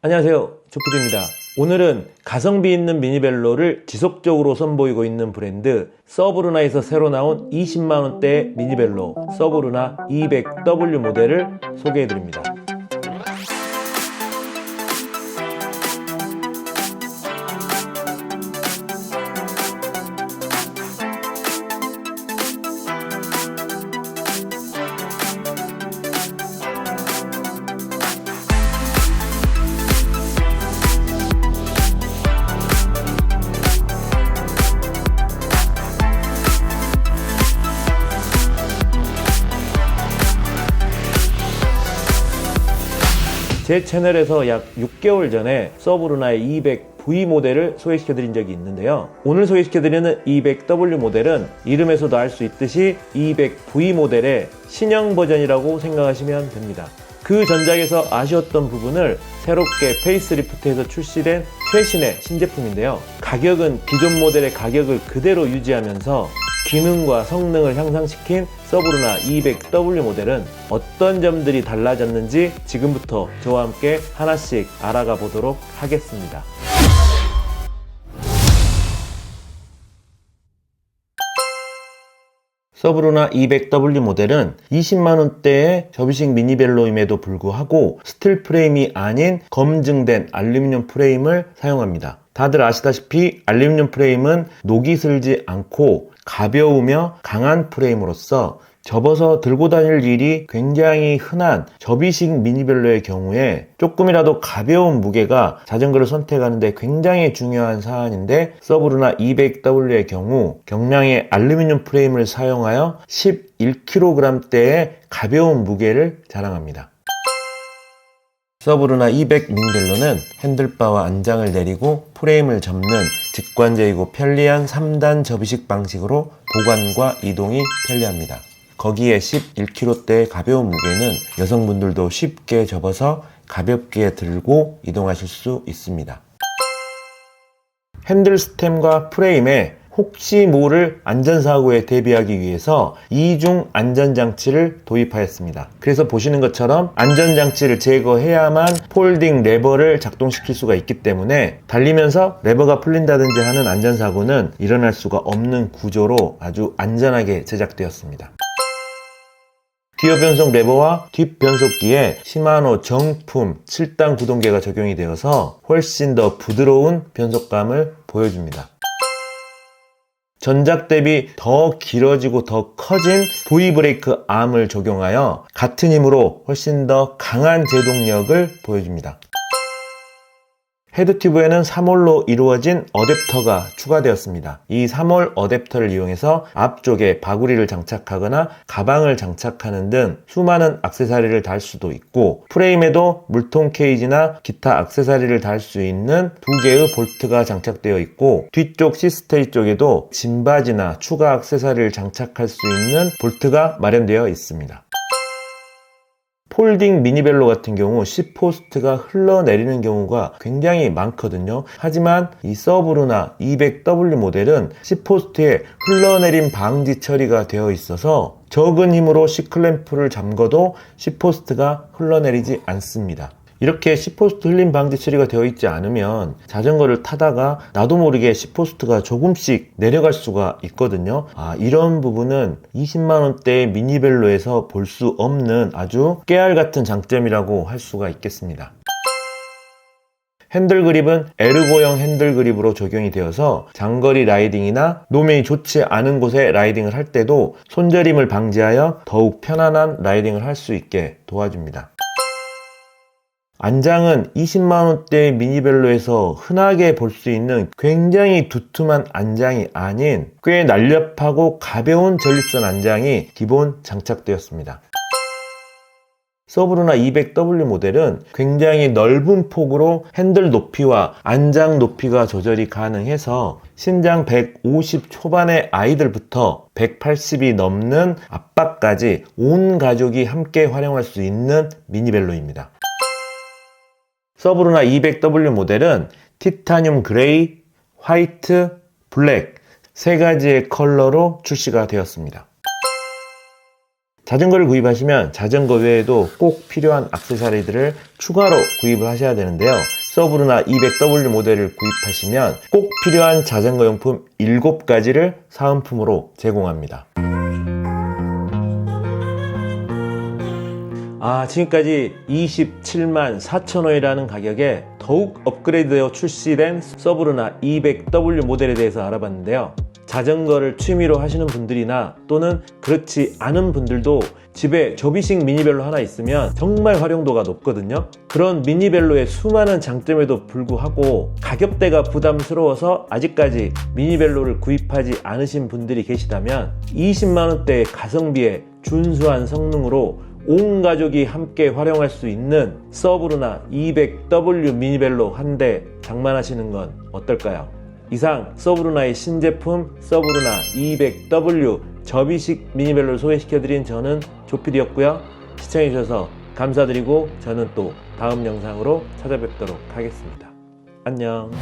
안녕하세요, 조피디입니다. 오늘은 가성비 있는 미니벨로를 지속적으로 선보이고 있는 브랜드 서브루나에서 새로 나온 20만원대의 미니벨로 서브루나 200W 모델을 소개해드립니다. 제 채널에서 약 6개월 전에 서브루나의 200V 모델을 소개시켜드린 적이 있는데요. 오늘 소개시켜드리는 200W 모델은 이름에서도 알 수 있듯이 200V 모델의 신형 버전이라고 생각하시면 됩니다. 그 전작에서 아쉬웠던 부분을 새롭게 페이스리프트해서 출시된 최신의 신제품인데요. 가격은 기존 모델의 가격을 그대로 유지하면서 기능과 성능을 향상시킨 서브루나 200W 모델은 어떤 점들이 달라졌는지 지금부터 저와 함께 하나씩 알아가 보도록 하겠습니다. 서브루나 200W 모델은 20만원대의 접이식 미니벨로임에도 불구하고 스틸 프레임이 아닌 검증된 알루미늄 프레임을 사용합니다. 다들 아시다시피 알루미늄 프레임은 녹이 슬지 않고 가벼우며 강한 프레임으로서 접어서 들고 다닐 일이 굉장히 흔한 접이식 미니벨로의 경우에 조금이라도 가벼운 무게가 자전거를 선택하는데 굉장히 중요한 사안인데, 서브루나 200W의 경우 경량의 알루미늄 프레임을 사용하여 11kg대의 가벼운 무게를 자랑합니다. 서브루나 200 미니벨로는 핸들바와 안장을 내리고 프레임을 접는 직관적이고 편리한 3단 접이식 방식으로 보관과 이동이 편리합니다. 거기에 11kg대의 가벼운 무게는 여성분들도 쉽게 접어서 가볍게 들고 이동하실 수 있습니다. 핸들 스템과 프레임에 혹시 모를 안전사고에 대비하기 위해서 이중 안전장치를 도입하였습니다. 그래서 보시는 것처럼 안전장치를 제거해야만 폴딩 레버를 작동시킬 수가 있기 때문에 달리면서 레버가 풀린다든지 하는 안전사고는 일어날 수가 없는 구조로 아주 안전하게 제작되었습니다. 기어 변속 레버와 뒷 변속기에 시마노 정품 7단 구동계가 적용이 되어서 훨씬 더 부드러운 변속감을 보여줍니다. 전작 대비 더 길어지고 더 커진 V 브레이크 암을 적용하여 같은 힘으로 훨씬 더 강한 제동력을 보여줍니다. 헤드튜브에는 3홀로 이루어진 어댑터가 추가되었습니다. 이 3홀 어댑터를 이용해서 앞쪽에 바구리를 장착하거나 가방을 장착하는 등 수많은 액세서리를 달 수도 있고, 프레임에도 물통 케이지나 기타 액세서리를 달 수 있는 2개의 볼트가 장착되어 있고, 뒤쪽 시스테이 쪽에도 짐바지나 추가 액세서리를 장착할 수 있는 볼트가 마련되어 있습니다. 폴딩 미니벨로 같은 경우 C포스트가 흘러내리는 경우가 굉장히 많거든요. 하지만 이 서브루나 200W 모델은 C포스트에 흘러내림 방지 처리가 되어 있어서 적은 힘으로 C클램프를 잠궈도 C포스트가 흘러내리지 않습니다. 이렇게 C포스트 흘림 방지 처리가 되어 있지 않으면 자전거를 타다가 나도 모르게 C포스트가 조금씩 내려갈 수가 있거든요. 이런 부분은 20만원대의 미니벨로에서 볼 수 없는 아주 깨알 같은 장점이라고 할 수가 있겠습니다. 핸들 그립은 에르고형 핸들 그립으로 적용이 되어서 장거리 라이딩이나 노면이 좋지 않은 곳에 라이딩을 할 때도 손저림을 방지하여 더욱 편안한 라이딩을 할 수 있게 도와줍니다. 안장은 20만원대 미니벨로에서 흔하게 볼 수 있는 굉장히 두툼한 안장이 아닌 꽤 날렵하고 가벼운 전립선 안장이 기본 장착되었습니다. 서브루나 200W 모델은 굉장히 넓은 폭으로 핸들 높이와 안장 높이가 조절이 가능해서 신장 150 초반의 아이들부터 180이 넘는 아빠까지 온 가족이 함께 활용할 수 있는 미니벨로입니다. 서브루나 200W 모델은 티타늄 그레이, 화이트, 블랙 세 가지의 컬러로 출시가 되었습니다. 자전거를 구입하시면 자전거 외에도 꼭 필요한 액세서리들을 추가로 구입을 하셔야 되는데요. 서브루나 200W 모델을 구입하시면 꼭 필요한 자전거 용품 7가지를 사은품으로 제공합니다. 지금까지 27만 4천원이라는 가격에 더욱 업그레이드되어 출시된 서브루나 200W 모델에 대해서 알아봤는데요. 자전거를 취미로 하시는 분들이나 또는 그렇지 않은 분들도 집에 접이식 미니벨로 하나 있으면 정말 활용도가 높거든요. 그런 미니벨로의 수많은 장점에도 불구하고 가격대가 부담스러워서 아직까지 미니벨로를 구입하지 않으신 분들이 계시다면 20만원대의 가성비에 준수한 성능으로 온 가족이 함께 활용할 수 있는 서브루나 200W 미니벨로 한 대 장만하시는 건 어떨까요? 이상 서브루나의 신제품 서브루나 200W 접이식 미니벨로를 소개시켜드린 저는 조필이었고요. 시청해주셔서 감사드리고 저는 또 다음 영상으로 찾아뵙도록 하겠습니다. 안녕.